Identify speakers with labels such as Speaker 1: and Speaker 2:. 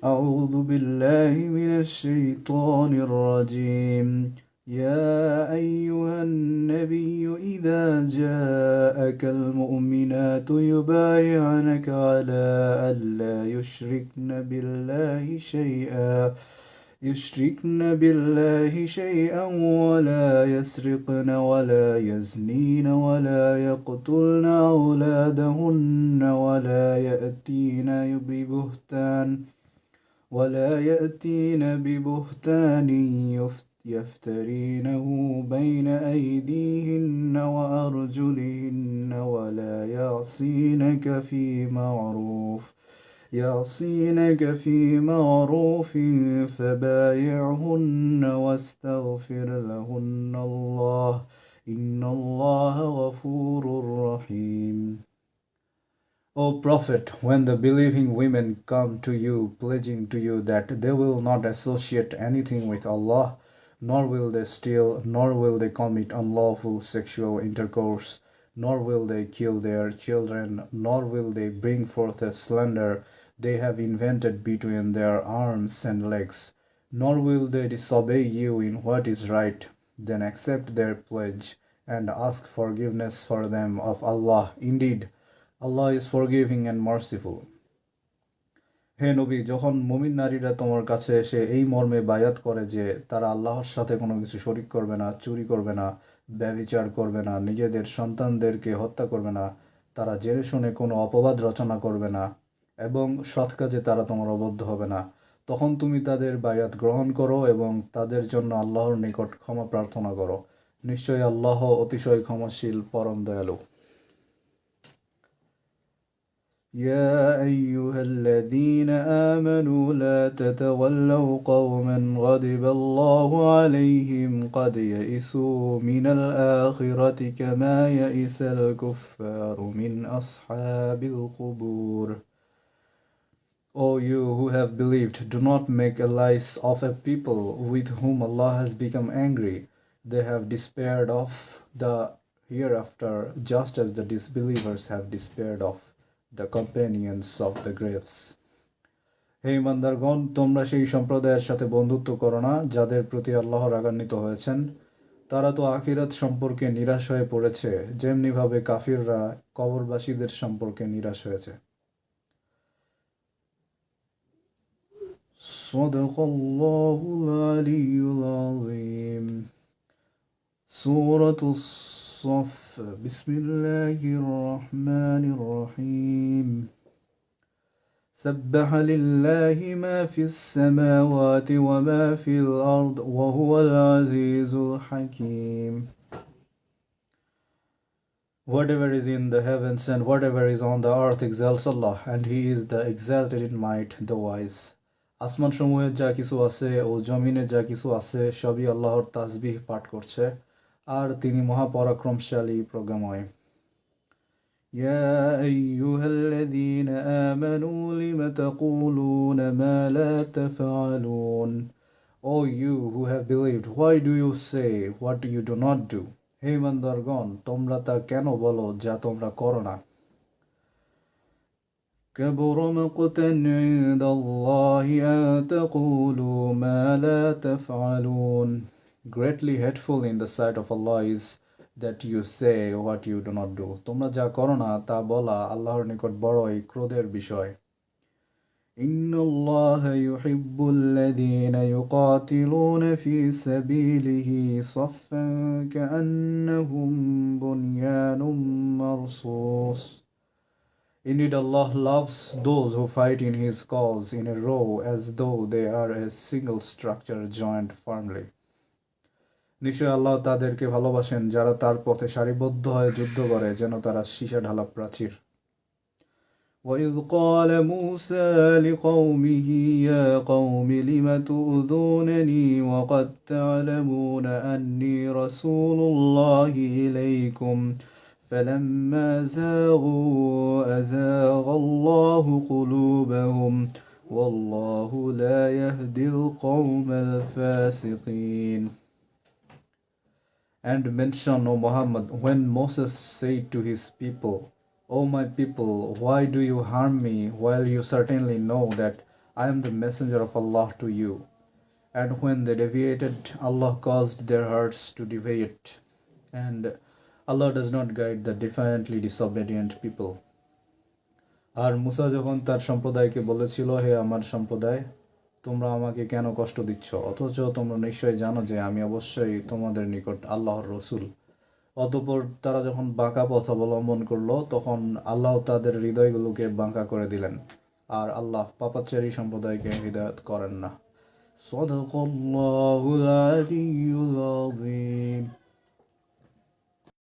Speaker 1: أعوذ بالله من الشيطان الرجيم. يا أيها النبي إذا جاءك المؤمنات يبايعنك على ألا يشركن بالله شيئا ولا يسرقن ولا يزنين ولا يأتين ببهتان يفترينه بين أيديهن وأرجلهن ولا يعصينك في معروف فبايعهن واستغفر لهن الله إن الله غفور رحيم. O Prophet, when the believing women come to you pledging to you that they will not associate anything with Allah, nor will they steal, nor will they commit unlawful sexual intercourse, nor will they kill their children, nor will they bring forth a slander they have invented between their arms and legs, nor will they disobey you in what is right, then accept their pledge and ask forgiveness for them of Allah. Indeed, Allah is forgiving and merciful. হে নবী, যখন মুমিন নারীরা তোমার কাছে এসে এই মর্মে বায়াত করে যে তারা আল্লাহর সাথে কোনো কিছু শরিক করবে না, চুরি করবে না, ব্যভিচার করবে না, নিজেদের সন্তানদেরকে হত্যা করবে না, তারা জেনে শুনে কোনো অপবাদ রচনা করবে না এবং সৎ কাজে তারা তোমার অবদ্ধ হবে না, তখন তুমি তাদের বায়াত গ্রহণ করো এবং তাদের জন্য আল্লাহর নিকট ক্ষমা প্রার্থনা করো। নিশ্চয়ই আল্লাহ অতিশয় ক্ষমাশীল, পরম দয়ালু। يا أيها الذين آمنوا لا تتولوا قوما غضب الله عليهم قد يئسوا من الآخرة كما يئس الكفار من أصحاب القبور. O you who have believed, do not make allies of a people with whom Allah has become angry. They have despaired of the hereafter, just as the disbelievers have despaired of the companions of the graves. হে ইমানদারগণ, তোমরা সেই সম্প্রদায়ের সাথে বন্ধুত্ব করো না যাদের প্রতি আল্লাহ রাগান্বিত হয়েছেন। তারা তো আখিরাত সম্পর্কে নিরাশ হয়ে পড়েছে, যেমনিভাবে কাফিররা কবরবাসীদের সম্পর্কে নিরাশ হয়েছে। সাদাকাল্লাহুল আলিয়্যুল আযীম। সূরাতুস সফ। বিসমিল্লাহির রহমানির রহিম। سبح لله ما في السماوات وما في الأرض وهو العزيز الحكيم. Whatever is in the heavens and whatever is on the earth exalts Allah, and He is the exalted in might, the wise. আসমান সমূহে যা কিছু আছে ও জমিনে যা কিছু আছে সবই আল্লাহর তাসবিহ পাঠ করছে, আর তিনি মহাপরাক্রমশালী, প্রজ্ঞাময়। يا أيها الذين آمنوا لم تقولون ما لا تفعلون. O you who have believed, why do you say what you do not do? হে ইমানদারগণ, তোমরা তা কেন বলো যা তোমরা করো না? كبر مقتا عند الله أن تقولوا ما لا تفعلون. Greatly hateful in the sight of Allah is that you say what you do not do. তোমরা যা করো না তা বলা আল্লাহর নিকট বড়ই ক্রোধের বিষয়। إن الله يحب الذين يقاتلون في سبيله صفا كأنهم بنيان مرصوص. Indeed, Allah loves those who fight in His cause in a row as though they are a single structure joined firmly. নিশ্চয় আল্লাহ তাদেরকে ভালোবাসেন যারা তার পথে সারিবদ্ধ হয়ে যুদ্ধ করে যেন তারা সীসা ঢালা প্রাচীর। وَإِذْ قَالَ مُوسَى لِقَوْمِهِ يَا قَوْمِ لِمَ تُؤْذُونَنِي وَقَدْ تَعْلَمُونَ أَنِّي رَسُولُ اللَّهِ إِلَيْكُمْ فَلَمَّا زَاغُوا أَزَاغَ اللَّهُ قُلُوبَهُمْ وَاللَّهُ لَا يَهْدِي الْقَوْمَ الْفَاسِقِينَ. And mention, O Muhammad, when Moses said to his people, O my people, why do you harm me while you certainly know that I am the messenger of Allah to you. And when they deviated, Allah caused their hearts to deviate. And Allah does not guide the defiantly disobedient people. আর মুসা যখন তার সম্প্রদায়কে বলেছিল, হে আমার সম্প্রদায়, তোমরা আমাকে কেন কষ্ট দিচ্ছ, অথচ তোমরা নিশ্চয়ই জানো যে আমি অবশ্যই তোমাদের নিকট আল্লাহর রসুল। অতঃপর তারা যখন বাঁকা পথ অবলম্বন করলো, তখন আল্লাহ তাদের হৃদয়গুলোকে বাঁকা করে দিলেন, আর আল্লাহ পাপাচারী সম্প্রদায়কে হৃদায়ত করেন না। সাদাকাল্লাহুল আলিয়্যুল আযীম।